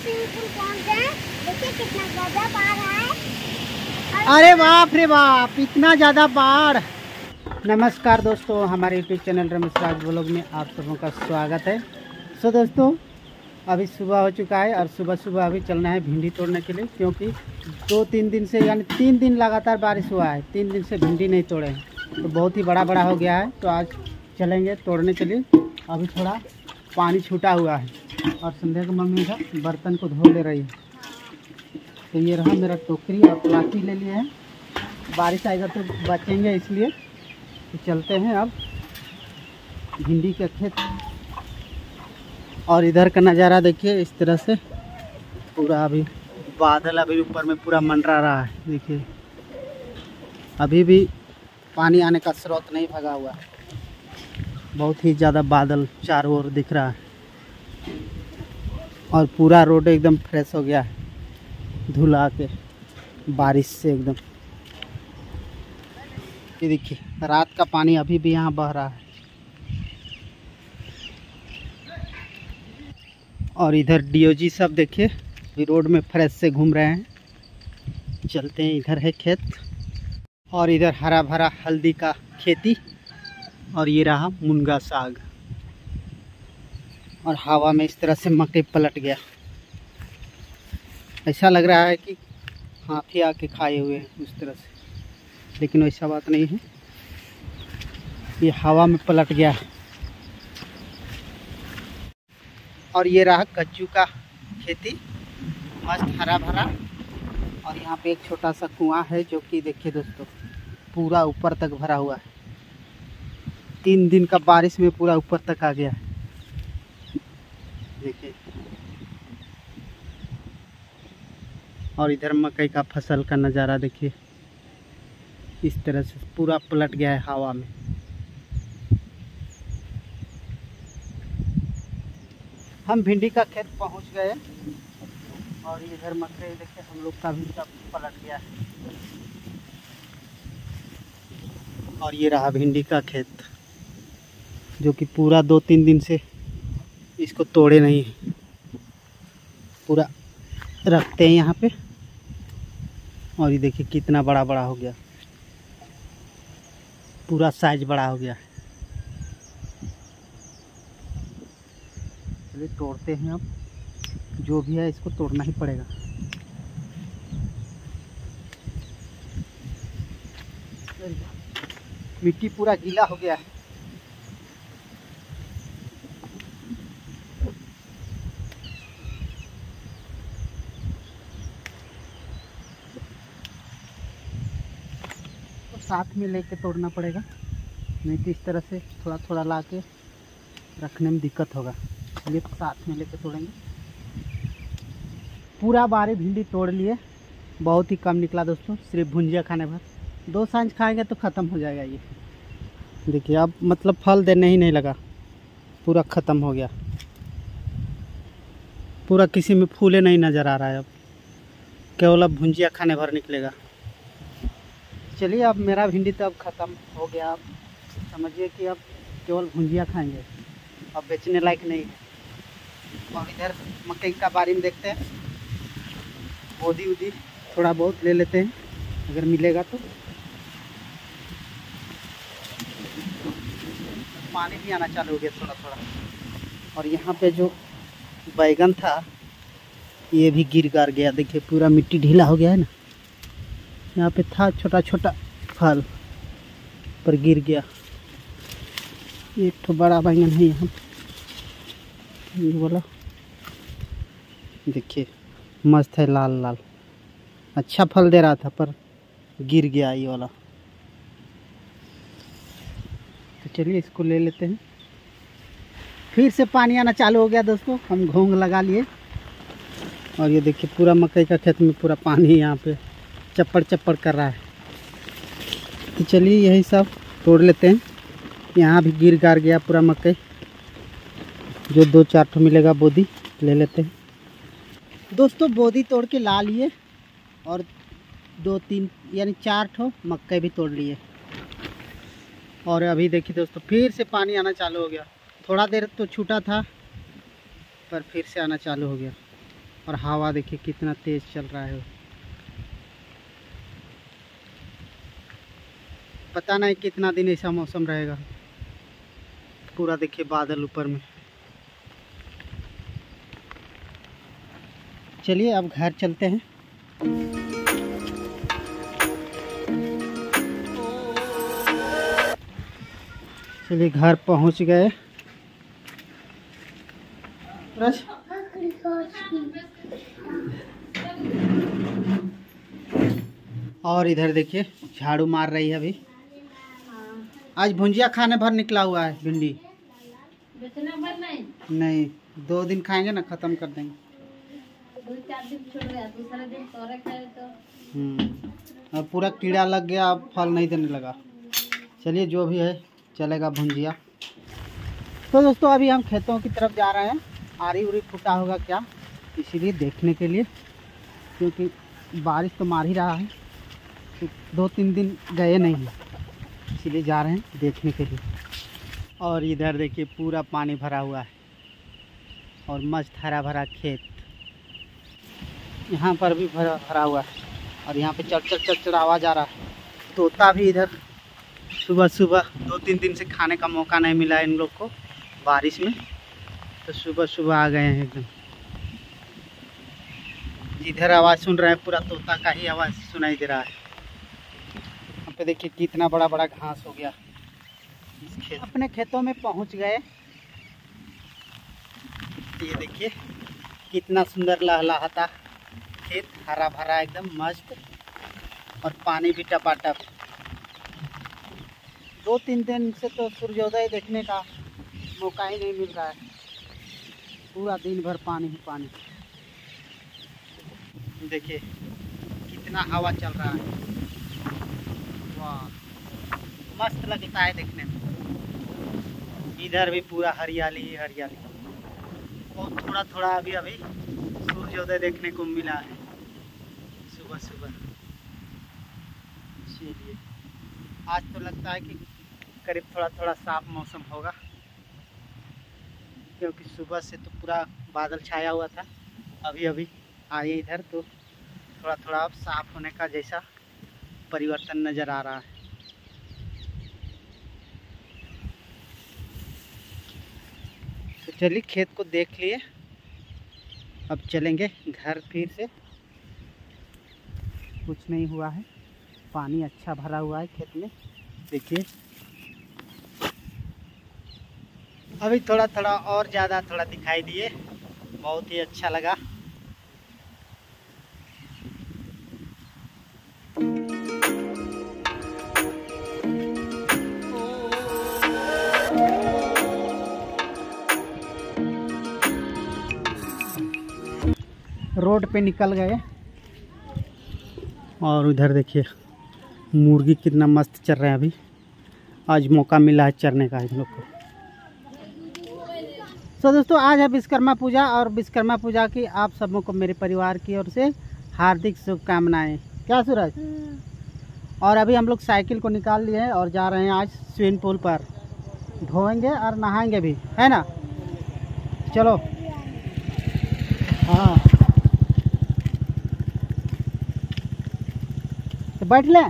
Swimming pool पहुंच गए। देखिए कितना ज्यादा बाढ़ है। अरे बाप रे बाप, इतना ज़्यादा बाढ़। नमस्कार दोस्तों, हमारे यूट्यूब चैनल रमेश राज ब्लॉग में आप सबों का स्वागत है। सो दोस्तों, अभी सुबह हो चुका है और सुबह सुबह अभी चलना है भिंडी तोड़ने के लिए, क्योंकि 2-3 दिन से यानी 3 दिन लगातार बारिश हुआ है। 3 दिन से भिंडी नहीं तोड़े हैं, तो बहुत ही बड़ा बड़ा हो गया है। तो आज चलेंगे तोड़ने के लिए। अभी थोड़ा पानी छूटा हुआ है और संध्या की मम्मी इधर बर्तन को धो ले रही है। तो ये रहा मेरा टोकरी और प्लास्टिक ले लिए हैं, बारिश आएगा तो बचेंगे इसलिए। तो चलते हैं अब भिंडी के खेत। और इधर का नज़ारा देखिए, इस तरह से पूरा अभी बादल अभी ऊपर में पूरा मंडरा रहा है। देखिए अभी भी पानी आने का स्रोत नहीं भगा हुआ है, बहुत ही ज़्यादा बादल चारों ओर दिख रहा है और पूरा रोड एकदम फ्रेश हो गया है धुला के बारिश से एकदम। ये देखिए रात का पानी अभी भी यहाँ बह रहा है। और इधर डीओजी सब देखिए रोड में फ्रेश से घूम रहे हैं। चलते हैं, इधर है खेत और इधर हरा भरा हल्दी का खेती और ये रहा मुनगा साग। और हवा में इस तरह से मकई पलट गया, ऐसा लग रहा है कि हाथी आके खाए हुए हैं उस तरह से, लेकिन वैसा बात नहीं है, ये हवा में पलट गया है। और ये रहा कच्चू का खेती, मस्त हरा भरा। और यहाँ पे एक छोटा सा कुआं है जो कि देखिए दोस्तों पूरा ऊपर तक भरा हुआ है। 3 दिन का बारिश में पूरा ऊपर तक आ गया है। देखिए, और इधर मकई का फसल का नज़ारा देखिए, इस तरह से पूरा पलट गया है हवा में। हम भिंडी का खेत पहुंच गए और इधर मकई देखिए हम लोग का भी सब पलट गया है। और ये रहा भिंडी का खेत जो कि पूरा 2-3 दिन से इसको तोड़े नहीं है, पूरा रखते हैं यहाँ पे। और ये देखिए कितना बड़ा बड़ा हो गया, पूरा साइज बड़ा हो गया। चलिए तोड़ते हैं, अब जो भी है इसको तोड़ना ही पड़ेगा। मिट्टी पूरा गीला हो गया है। साथ में लेके तोड़ना पड़ेगा, नहीं तो इस तरह से थोड़ा थोड़ा ला के रखने में दिक्कत होगा। चलिए साथ में लेके तोड़ेंगे। पूरा बारी भिंडी तोड़ लिए, बहुत ही कम निकला दोस्तों, सिर्फ भुंजिया खाने भर। 2 सांझ खाएंगे तो ख़त्म हो जाएगा ये। देखिए अब मतलब फल देने ही नहीं लगा, पूरा ख़त्म हो गया, पूरा किसी में फूले नहीं नज़र आ रहा है। अब केवल अब भुंजिया खाने भर निकलेगा। चलिए अब मेरा भिंडी तो अब ख़त्म हो गया, अब समझिए कि अब केवल भुंजिया खाएंगे, अब बेचने लायक नहीं है। और इधर मकई का बारी में देखते हैं, बोदी उदी थोड़ा बहुत ले लेते हैं अगर मिलेगा तो। पानी भी आना चालू हो गया थोड़ा थोड़ा। और यहाँ पे जो बैगन था ये भी गिर गार गया, देखिए पूरा मिट्टी ढीला हो गया है ना। यहाँ पे था छोटा छोटा फल पर गिर गया। एक तो बड़ा बैंगन है यहाँ, ये वाला देखिए मस्त है, लाल लाल, अच्छा फल दे रहा था पर गिर गया ये वाला। तो चलिए इसको ले लेते हैं। फिर से पानी आना चालू हो गया दोस्तों, हम घोंग लगा लिए। और ये देखिए पूरा मकई का खेत में पूरा पानी यहाँ पे चप्पड़ चप्पड़ कर रहा है। तो चलिए यही सब तोड़ लेते हैं। यहाँ भी गिर गार गया पूरा मकई, जो 2-4 ठो मिलेगा बोदी ले लेते हैं दोस्तों। बोदी तोड़ के ला लिए और 2-3 यानी 4 ठो मकई भी तोड़ लिए। और अभी देखिए दोस्तों फिर से पानी आना चालू हो गया। थोड़ा देर तो छूटा था पर फिर से आना चालू हो गया। और हवा देखिए कितना तेज चल रहा है। पता नहीं कितना दिन ऐसा मौसम रहेगा। पूरा देखिए बादल ऊपर में। चलिए अब घर चलते हैं। चलिए घर पहुंच गए। और इधर देखिए झाड़ू मार रही है अभी। आज भुंजिया खाने भर निकला हुआ है भिंडी। बेचना भर नहीं 2 दिन खाएंगे ना, खत्म कर देंगे। 2-4 दिन छोड़ गया, दूसरा दिन तोरे खाए तो अब पूरा कीड़ा लग गया, अब फल नहीं देने लगा। चलिए जो भी है चलेगा भुंजिया। तो दोस्तों अभी हम खेतों की तरफ जा रहे हैं। आरी उरी फूटा होगा क्या, इसीलिए देखने के लिए, क्योंकि बारिश तो मार ही रहा है। तो 2-3 दिन गए नहीं हैं, इसीलिए जा रहे हैं देखने के लिए। और इधर देखिए पूरा पानी भरा हुआ है और मस्त हरा भरा खेत। यहाँ पर भी भरा हुआ है और यहाँ पे चढ़ आवाज़ आ रहा है। तोता भी इधर सुबह सुबह 2-3 दिन से खाने का मौका नहीं मिला इन लोग को बारिश में, तो सुबह सुबह आ गए हैं एकदम। जिधर आवाज़ सुन रहे हैं पूरा तोता का ही आवाज़ सुनाई दे रहा है। यहाँ पे देखिए कितना बड़ा बड़ा घास हो गया इस खेत। अपने खेतों में पहुंच गए। ये देखिए कितना सुंदर लहलहाता खेत, हरा भरा एकदम मस्त, और पानी भी टपाटप। 2-3 दिन से तो सूर्योदय देखने का मौका ही नहीं मिल रहा है। पूरा दिन भर पानी ही पानी। देखिए कितना हवा चल रहा है, वाह मस्त लगता है देखने में। इधर भी पूरा हरियाली ही हरियाली, और थोड़ा थोड़ा अभी सूर्योदय देखने को मिला है सुबह सुबह। चलिए आज तो लगता है कि करीब थोड़ा थोड़ा साफ मौसम होगा, क्योंकि सुबह से तो पूरा बादल छाया हुआ था। अभी अभी आए इधर तो थोड़ा थोड़ा अब साफ होने का जैसा परिवर्तन नज़र आ रहा है। तो चलिए खेत को देख लिए, अब चलेंगे घर फिर से। कुछ नहीं हुआ है, पानी अच्छा भरा हुआ है खेत में। देखिए अभी थोड़ा थोड़ा और ज़्यादा थोड़ा दिखाई दिए, बहुत ही अच्छा लगा। रोड पे निकल गए और उधर देखिए मुर्गी कितना मस्त चर रहे हैं। अभी आज मौका मिला है चरने का इन लोग को। तो दोस्तों आज है विश्वकर्मा पूजा, और विश्वकर्मा पूजा की आप सबों को मेरे परिवार की ओर से हार्दिक शुभकामनाएं। क्या सूरज? और अभी हम लोग साइकिल को निकाल लिए हैं और जा रहे हैं आज स्विमिंग पूल पर। धोएंगे और नहाएंगे भी, है ना? चलो। हाँ तो बैठ ले,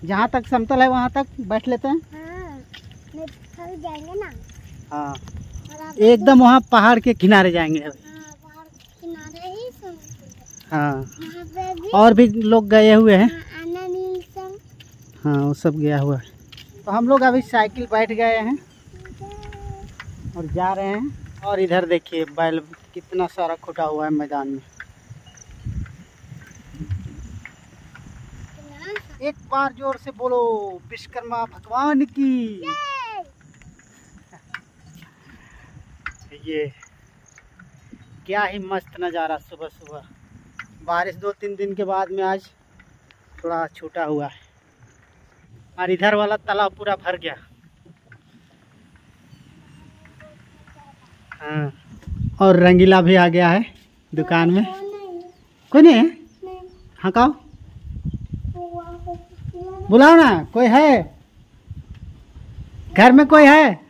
जहाँ तक समतल है वहाँ तक बैठ लेते हैं। नहीं थक जाएंगे ना। हाँ एकदम वहाँ पहाड़ के किनारे जाएंगे अभी। पहाड़ के किनारे ही हाँ वहाँ पे भी और भी लोग गए हुए हैं। हाँ वो सब गया हुआ है। तो हम लोग अभी साइकिल बैठ गए हैं और जा रहे हैं। और इधर देखिए बैल कितना सारा खुटा हुआ है मैदान में। एक बार जोर से बोलो विश्वकर्मा भगवान की। ये क्या ही मस्त नज़ारा सुबह सुबह। बारिश 2-3 दिन के बाद में आज थोड़ा छूटा हुआ है, और इधर वाला तालाब पूरा भर गया। हाँ और रंगीला भी आ गया है दुकान में। कोई नहीं है? हाँ कहो, बुलाओ ना, कोई है घर में? कोई है?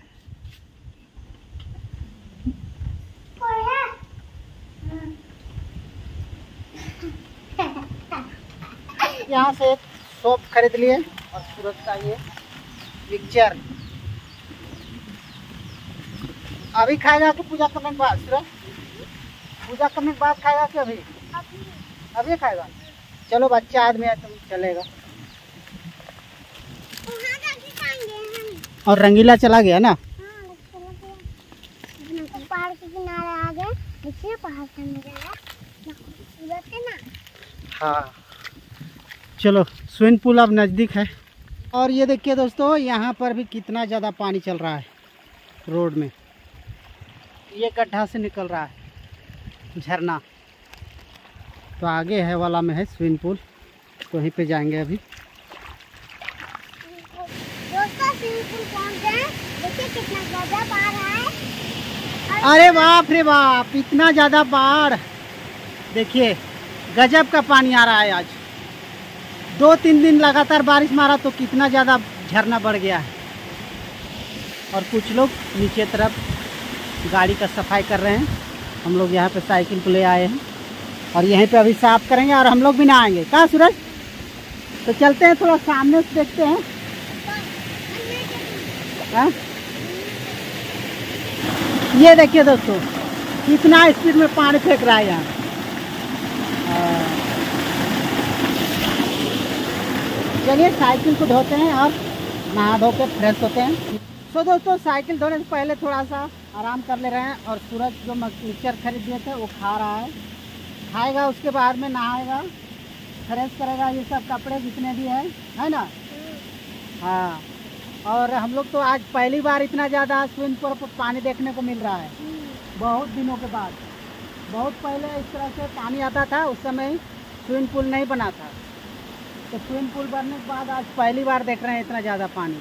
यहाँ से एक सोप खरीद लिए और सूरज का ये पिक्चर अभी खाएगा कि पूजा करने के बाद? सूरज पूजा करने के बाद खाएगा कि अभी? अभी खाएगा। चलो बच्चा आदमी है, तुम चलेगा। वहाँ जाके खाएंगे हम। और रंगीला चला गया ना? हाँ, चलो फिर। पहाड़ के किनारे आ गए। देखिए पहाड़ का नजारा खूबसूरत है ना। हाँ चलो, स्विमिंग पूल अब नज़दीक है। और ये देखिए दोस्तों, यहाँ पर भी कितना ज़्यादा पानी चल रहा है रोड में। ये गड्ढा से निकल रहा है झरना। तो आगे है वाला में है स्विमिंग पूल, तो वहीं पे जाएंगे अभी। दोस्तों स्विमिंग पूल पहुँच गए। देखिए कितना गजब आ रहा है। अरे बाप रे बाप, इतना ज़्यादा बाढ़! देखिए गजब का पानी आ रहा है आज। 2-3 दिन लगातार बारिश मारा तो कितना ज़्यादा झरना बढ़ गया है। और कुछ लोग नीचे तरफ गाड़ी का सफाई कर रहे हैं। हम लोग यहाँ पे साइकिल को ले आए हैं और यहीं पे अभी साफ करेंगे और हम लोग भी नहाएंगे। कहाँ सूरज? तो चलते हैं, थोड़ा सामने से देखते हैं। हाँ? ये देखिए दोस्तों, कितना स्पीड में पानी फेंक रहा है यहाँ। चलिए साइकिल को धोते हैं और नहा धो के फ्रेश होते हैं। सो दोस्तों, साइकिल धोने से पहले थोड़ा सा आराम कर ले रहे हैं। और सूरज जो मिक्सचर खरीद दिए थे वो खा रहा है, खाएगा, उसके बाद में नहाएगा, फ्रेश करेगा ये सब कपड़े जितने भी है ना। हाँ, और हम लोग तो आज पहली बार इतना ज़्यादा स्विमिंग पूल पर पानी देखने को मिल रहा है, बहुत दिनों के बाद। बहुत पहले इस तरह से पानी आता था, उस समय स्विमिंग पूल नहीं बना था। तो स्विमिंग पूल बनने के बाद आज पहली बार देख रहे हैं इतना ज़्यादा पानी।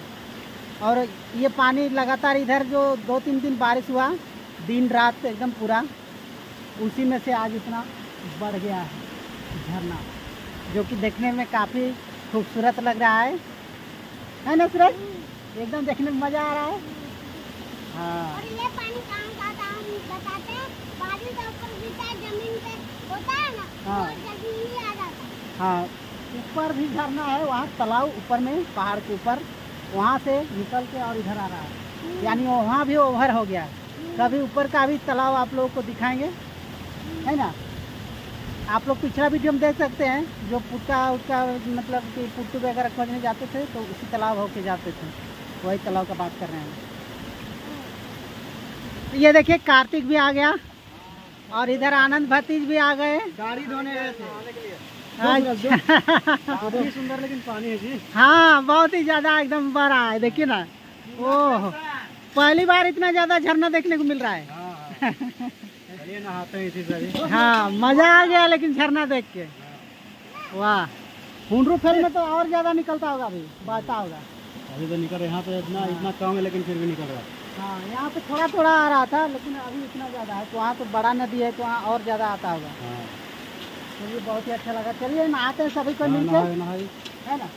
और ये पानी लगातार इधर जो 2-3 दिन बारिश हुआ, दिन रात एकदम पूरा, उसी में से आज इतना बढ़ गया है झरना, जो कि देखने में काफ़ी खूबसूरत लग रहा है ना सूरज? एकदम देखने में मज़ा आ रहा है। हाँ, और ये पानी कहाँ से आता है हम बताते हैं। बारिश का ऊपर गिरता है, जमीन पे होता है ना, हाँ। वो जमीन ही आ जाता है। हाँ, ऊपर भी झरना है, वहाँ तालाब ऊपर में, पहाड़ के ऊपर, वहाँ से निकल के और इधर आ रहा है। यानी वहाँ भी ओवर हो गया है। कभी ऊपर का भी तालाब आप लोगों को दिखाएंगे, है ना। आप लोग पिछला वीडियो में देख सकते हैं, जो पुट्टा उसका मतलब कि पुट्टू वगैरह खोजने जाते थे तो उसी तालाब होके जाते थे, वही तालाब का बात कर रहे हैं। ये देखिए कार्तिक भी आ गया और इधर आनंद भतीज भी आ गए। गाड़ी धोने गए थे। अच्छा। काफी सुंदर लेकिन पानी है जी। हाँ, बहुत ही ज्यादा एकदम बड़ा है, देखिए ना। ओह, पहली बार इतना ज्यादा झरना देखने को मिल रहा है। चलिए नहाते हैं इसी से। हाँ, मजा आ गया लेकिन झरना देख के। वाह, हुंडरू फेल में तो और ज्यादा निकलता होगा, अभी बहता होगा। अभी तो निकल, यहाँ तो इतना कम है लेकिन फिर भी निकल रहा है। हाँ, यहाँ पे थोड़ा थोड़ा आ रहा था लेकिन अभी इतना ज्यादा है। तो वहाँ तो बड़ा नदी है तो वहाँ और ज्यादा आता होगा। हाँ। चलिए, बहुत ही अच्छा लगा। चलिए नहाते हैं सभी को मिलकर, नहाए नहाए। है ना।